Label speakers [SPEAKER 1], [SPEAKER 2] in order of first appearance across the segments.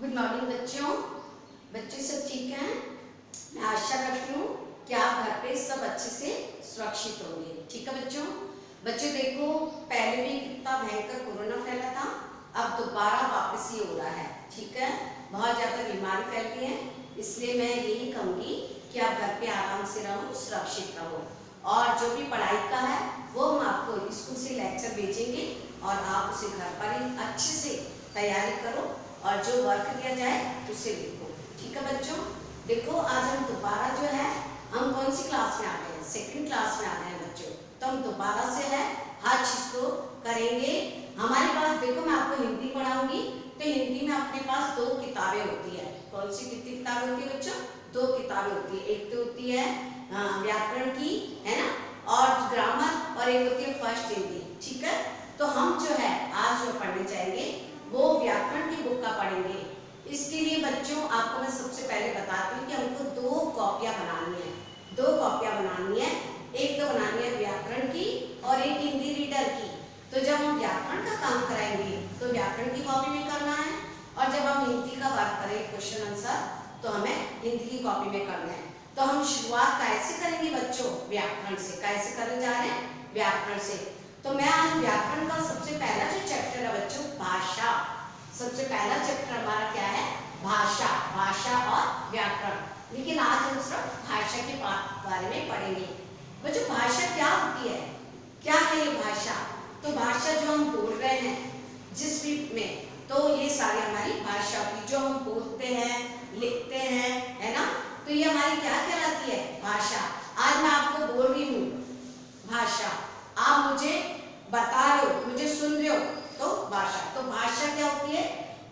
[SPEAKER 1] Good morning बच्चों। बच्चे सब ठीक हैं? मैं आशा करती हूँ कि आप घर पे सब अच्छे से सुरक्षित होंगे। ठीक है बच्चों। बच्चों देखो, पहले भी कितना भयंकर कोरोना फैला था, अब दोबारा वापस ये हो रहा है। ठीक है, बहुत ज़्यादा बीमारी फैल गई है, इसलिए मैं यही कहूँगी कि आप घर पे आराम से रहो, सुरक्षित रहो। और जो भी पढ़ाई का है वो हम आपको स्कूल से लेक्चर भेजेंगे और आप उसे घर पर ही अच्छे से तैयारी करो और जो वर्क दिया जाए उसे लिखो। ठीक है बच्चों। देखो, आज हम दोबारा जो है, हम कौन सी क्लास में आ गए हैं? सेकंड क्लास में आ गए हैं बच्चों। तो हम दोबारा से है हर चीज को करेंगे। हमारे पास देखो, मैं आपको हिंदी पढ़ाऊंगी तो हिंदी में अपने पास दो किताबें होती है। कौन सी कितनी किताबें होती है बच्चों? दो किताबें होती है। एक तो होती है व्याकरण की, है ना, और ग्रामर, और एक होती है फर्स्ट हिंदी। ठीक है, तो हम जो है आज जो पढ़ने जाएंगे वो व्याकरण की बुक का पढ़ेंगे। इसके लिए बच्चों आपको मैं सबसे पहले बताती हूँ कि हमको दो कॉपियाँ बनानी है। दो कॉपियाँ बनानी है, एक तो बनानी है व्याकरण की और एक हिंदी रीडर की। तो जब हम व्याकरण का काम कराएंगे तो व्याकरण की कॉपी में करना है, और जब हम हिंदी का वर्क करें क्वेश्चन आंसर, तो हमें हिंदी की कॉपी में करना है। तो हम शुरुआत कैसे करेंगे बच्चों? व्याकरण से। कैसे करने जा रहे हैं? व्याकरण से। तो मैं आज व्याकरण का सबसे पहला जो चैप्टर है बच्चों, भाषा। सबसे पहला चैप्टर हमारा क्या है? भाषा। भाषा और व्याकरण। लेकिन आज हम सिर्फ भाषा के बारे में पढ़ेंगे। बच्चों, भाषा क्या होती है? क्या है ये भाषा? तो भाषा जो हम बोल रहे हैं जिस भी में, तो ये सारी हमारी भाषा होती, जो हम बोलते हैं, लिखते हैं, है ना, तो ये हमारी क्या कहलाती है? भाषा। आज मैं आपको बोल रही हूँ भाषा, आप मुझे बता रहे हो, मुझे सुन रहे हो, तो भाषा। तो भाषा क्या होती है?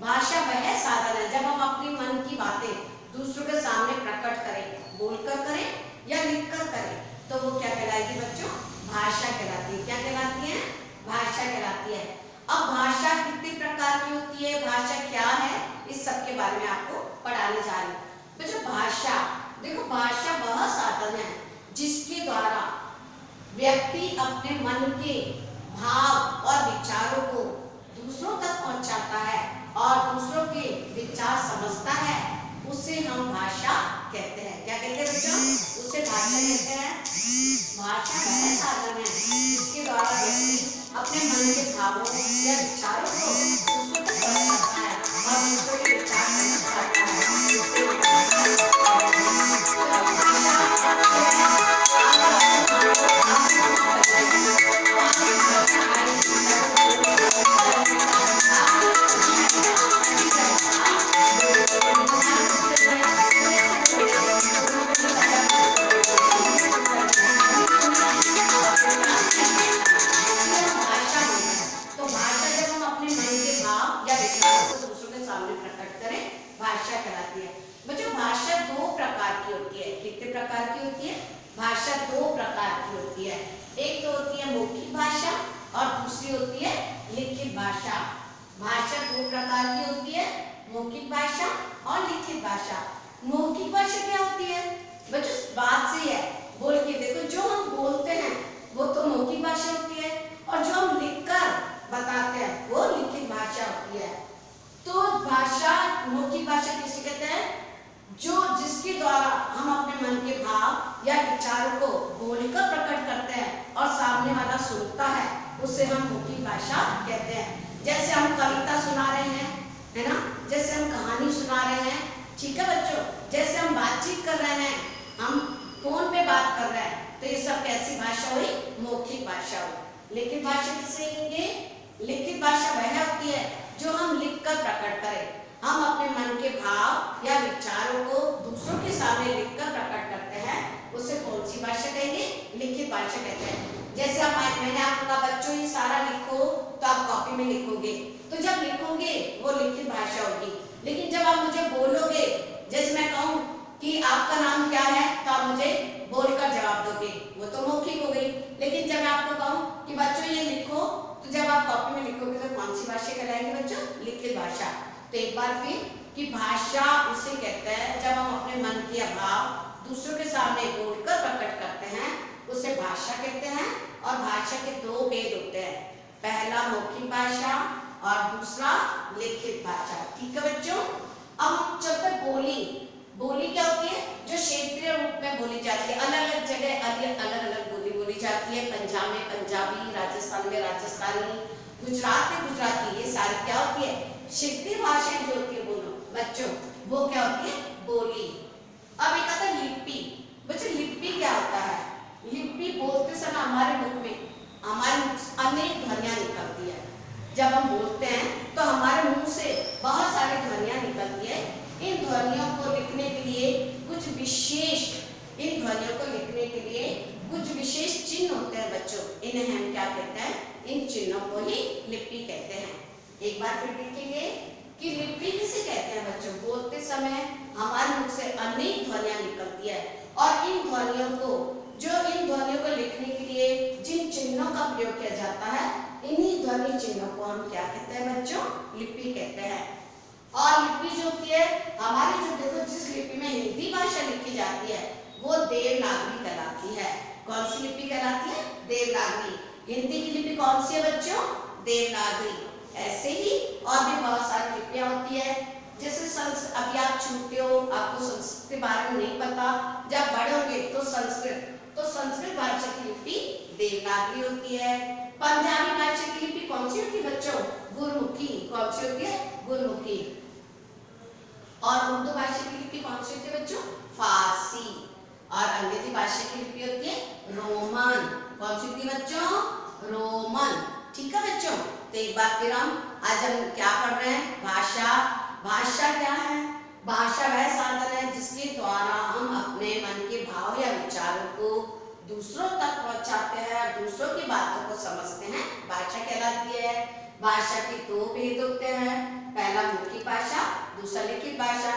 [SPEAKER 1] भाषा वह साधन है जब हम अपनी मन की बातें दूसरों के सामने प्रकट करें, बोलकर करें या लिखकर करें, तो वो क्या कहलाएगी बच्चों? भाषा कहलाती है। क्या कहलाती है? भाषा कहलाती है। अब भाषा कितने प्रकार की होती है, भाषा क्या है, इस सब के बारे में आपको पढ़ाने जा रही हूँ बच्चों। भाषा, देखो, भाषा वह साधन है जिसके द्वारा व्यक्ति अपने मन के भाव और विचारों को दूसरों तक पहुंचाता है और दूसरों के विचार समझता है, उसे हम भाषा कहते हैं। क्या कहते हैं बच्चों? उसे भाषा कहते हैं। भाषा वह साधन है जिसके द्वारा व्यक्ति अपने मन के भावों या विचारों को दूसरों तक पहुंचाता है और दूसरों के विचार समझता है। भाषा कहलाती है बच्चों। भाषा दो प्रकार की होती है। कितने प्रकार की होती है? भाषा दो प्रकार की होती है। एक तो होती है मौखिक भाषा और दूसरी होती है लिखित भाषा। भाषा दो प्रकार की होती है, मौखिक भाषा और लिखित भाषा। मौखिक भाषा क्या होती है बच्चों? बात से है, बोल के देखो, जो हम बोलते हैं वो तो मौखिक भाषा होती है, और जो हम लिखकर बताते हैं वो लिखित भाषा होती है। तो भाषा, मौखिक भाषा किसे कहते हैं? जो जिसके द्वारा हम अपने मन के भाव या विचारों को बोलकर प्रकट करते हैं और सामने वाला सुनता है, उसे हम मौखिक भाषा कहते हैं। जैसे हम कविता सुना रहे हैं, है ना, जैसे हम कहानी सुना रहे हैं। ठीक है बच्चों, जैसे हम बातचीत कर रहे हैं, हम फोन पे बात कर रहे हैं, तो ये सब कैसी भाषा हुई? मौखिक भाषा हुई। लिखित भाषा किसे कहेंगे? लिखित भाषा वह होती है जो हम लिखकर प्रकट करें। हम अपने मन के भाव या विचारों को दूसरों के सामने लिखकर प्रकट करते हैं, उसे कौन सी भाषा कहेंगे? लिखित भाषा कहते हैं। जैसे मैंने आपको कहा बच्चों ये सारा लिखो, तो आप कॉपी में लिखोगे, तो जब लिखोगे वो लिखित भाषा होगी। लेकिन जब आप मुझे बोलोगे, जैसे मैं कहूँ कि आपका नाम क्या है, तो आप मुझे बोलकर जवाब दोगे, वो तो मौखिक हो गई। लेकिन जब मैं आपको कहूँ कि बच्चों ये लिखो, तो जब आप कॉपी में लिखोगे तो कौन सी भाषा कहलाएगी बच्चों? लिखित भाषा। तो एक बार फिर कि भाषा उसे कहते हैं जब हम अपने मन के भाव दूसरों के सामने बोलकर प्रकट करते हैं, उसे भाषा कहते हैं। और भाषा के दो भेद होते हैं, पहला मौखिक भाषा और दूसरा लिखित भाषा। ठीक है बच्चों। अब हम चलते बोली। बोली क्या होती है? जो क्षेत्रीय रूप में बोली जाती है, अलग अलग जगह अलग अलग बोली बोली जाती है। पंजाब में पंजाबी, राजस्थान में राजस्थानी, गुजरात में गुजराती, ये सारी क्या होती है? क्षेत्रीय भाषाएं जो होती है बोलो बच्चों, वो क्या होती है? बोली। अब एक आता है लिपि। बच्चों लिपि क्या होता है? लिपि बोलते समय हमारे मुख से अनेक ध्वनियां निकलती है। जब हम बोलते हैं तो हमारे मुंह से बहुत सारी ध्वनियां निकलती है। इन ध्वनियों को लिखने के लिए कुछ विशेष चिन्ह होते हैं बच्चों, इन्हें हम क्या कहते हैं? इन चिन्हों को ही लिपि कहते हैं। एक बार फिर देखेंगे कि लिपि किसे कहते हैं बच्चों? बोलते समय हमारे मुख से अनेक ध्वनियां निकलती है और इन ध्वनियों को लिखने के लिए जिन चिन्हों का प्रयोग किया जाता है, इन्हीं ध्वनि चिन्हों को हम क्या कहते हैं बच्चों? लिपि कहते हैं। और लिपि जो होती है हमारी, जो देखो जिस लिपि में हिंदी भाषा लिखी जाती है वो देवनागरी कहलाती है। कौन सी लिपि कहलाती है? देवनागरी। हिंदी की लिपि कौन सी है बच्चों? देवनागरी। ऐसे ही और भी बहुत सारी लिपियां होती है। जैसे अभी आप छोटे हो, आपको संस्कृत के बारे में नहीं पता, जब बड़े होंगे तो संस्कृत भाषा की लिपि देवनागरी होती है। पंजाबी भाषा की लिपि कौन सी होती है बच्चों? गुरमुखी। कौन सी होती है? गुरमुखी। और उर्दू भाषा की लिपि कौन सी होती है बच्चों? फारसी। और अंग्रेजी भाषा की लिपि होती है रोमन। कौन सी होती है बच्चों? रोमन। ठीक है बच्चों, तो एक बार फिर आज हम क्या पढ़ रहे हैं? भाषा क्या है? भाषा वह साधन है जिसके द्वारा हम अपने मन के भाव या विचारों को दूसरों तक पहुंचाते हैं और दूसरों की बातों को समझते हैं, भाषा कहलाती है। भाषा के दो भेद होते हैं, पहला मौखिक भाषा, दूसरा लिखित भाषा।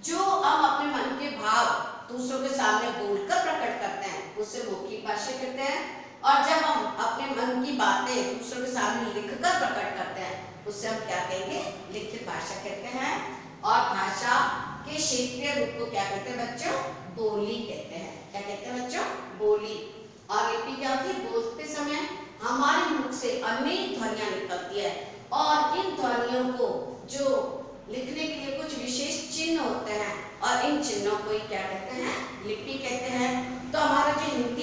[SPEAKER 1] जो हम अपने मन के भाव दूसरों के सामने बोलकर प्रकट करते हैं उसे मौखिक भाषा कहते हैं, और जब हम अपने मन की बातें दूसरों के सामने लिखकर प्रकट करते हैं उससे हम क्या कहेंगे? लिखित भाषा कहते हैं। और भाषा के क्षेत्रीय रूप को क्या कहते हैं बच्चों? बोली कहते हैं। क्या कहते हैं बच्चों? बोली। और लिपि क्या होती है? बोलते समय हमारे मुख से अनेक ध्वनियां निकलती है और इन ध्वनियों को जो लिखने के लिए कुछ विशेष चिन्ह होते हैं और इन चिन्हों को ही क्या कहते हैं? लिपि कहते हैं। तो हमारा जो हिंदी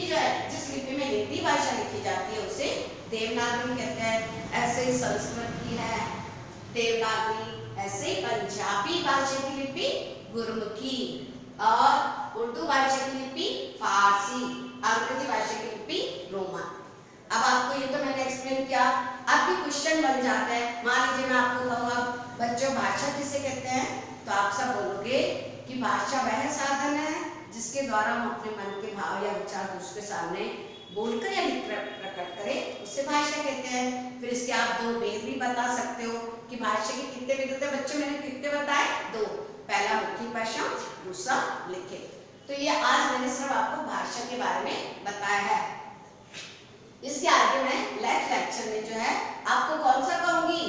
[SPEAKER 1] जो है, जिस लिपि में हिंदी भाषा लिखी जाती है उसे देवनागरी कहते हैं। ऐसे ही संस्कृत की है देवनागरी, ऐसे ही पंजाबी भाषा की लिपि गुरमुखी, और उर्दू भाषा की लिपि फारसी, अंग्रेजी भाषा की लिपि रोमन। अब आपको ये तो मैंने एक्सप्लेन किया। आपके क्वेश्चन बन जाते हैं। मान लीजिए मैं आपको कहूँगा बच्चों भाषा किसे कहते हैं, तो आप सब बोलोगे कि भाषा वह साधन है जिसके द्वारा हम अपने मन के भाव या विचार दूसरे के सामने बोलकर या प्रकट करें, उसे भाषा कहते हैं। फिर इसके आप दो भेद भी बता सकते हो कि भाषा के कितने भेद होते हैं बच्चों, मैंने कितने बताए? दो। पहला मौखिक भाषा, दूसरा लिखित। तो ये आज मैंने सिर्फ आपको भाषा के बारे में बताया है। इसके आगे मैं नेक्स्ट लेक्चर में जो है आपको कौन सा कहूंगी?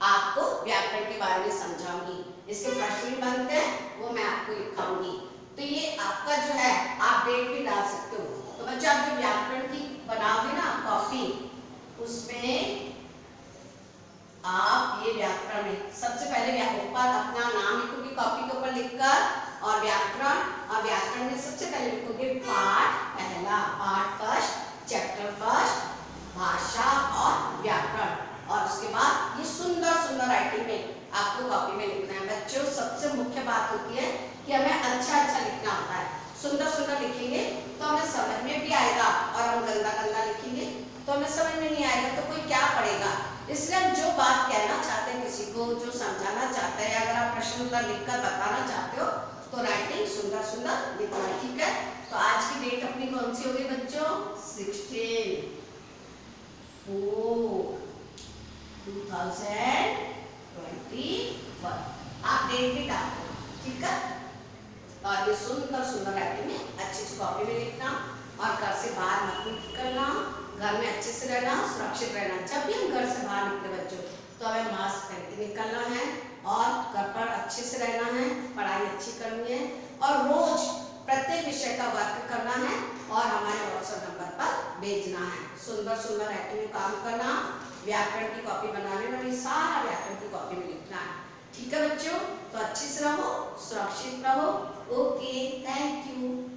[SPEAKER 1] आपको व्याकरण के बारे में समझाऊंगी। इसके प्रश्न भी बनते हैं वो मैं आपको लिखाऊंगी। तो ये आपका जो है आप डेट भी डाल सकते हो। तो बच्चों आप जो व्याकरण की बनाओगे ना कॉपी, उसमें आप ये व्याकरण में सबसे पहले ऊपर अपना नाम लिखोगे कॉपी के ऊपर लिखकर, और व्याकरण में सबसे पहले लिखोगे पाठ पहला, पार्ट फर्स्ट, चैप्टर फर्स्ट, भाषा और व्याकरण। और उसके बाद ये सुंदर सुंदर राइटिंग में आपको कॉपी में लिखना है। बच्चों सबसे मुख्य बात होती है कि हमें अच्छा लिखना होता है। सुंदर सुंदर लिखेंगे तो हमें समझ में भी आएगा, और हम गंदा गंदा लिखेंगे तो हमें समझ में नहीं आएगा, तो कोई क्या पढ़ेगा। इसलिए हम जो बात कहना चाहते हैं किसी को, जो समझाना चाहते हैं, अगर आप प्रश्न उत्तर लिखकर बताना चाहते हो तो राइटिंग सुंदर सुंदर लिखना है। ठीक है, तो आज की डेट अपनी कौन सी होगी बच्चों? 16/4/2021। आप डेट भी डाल दो। ठीक है, और ये सुंदर सुंदर राइटिंग में अच्छी कॉपी में लिखना, और घर से बाहर मत निकलना, घर में अच्छे से रहना, सुरक्षित रहना। जब भी हम घर से बाहर निकले बच्चों तो हमें मास्क पहन के निकलना है, और घर पर अच्छे से रहना है, पढ़ाई अच्छी करनी है, और रोज प्रत्येक विषय का वर्क करना है और हमारे व्हाट्सएप नंबर पर भेजना है। सुंदर सुंदर राइटिंग में काम करना, व्याकरण की कॉपी बनाने में सारा व्याकरण की कॉपी में लिखना है। ठीक है बच्चों, रहो। Okay, thank you.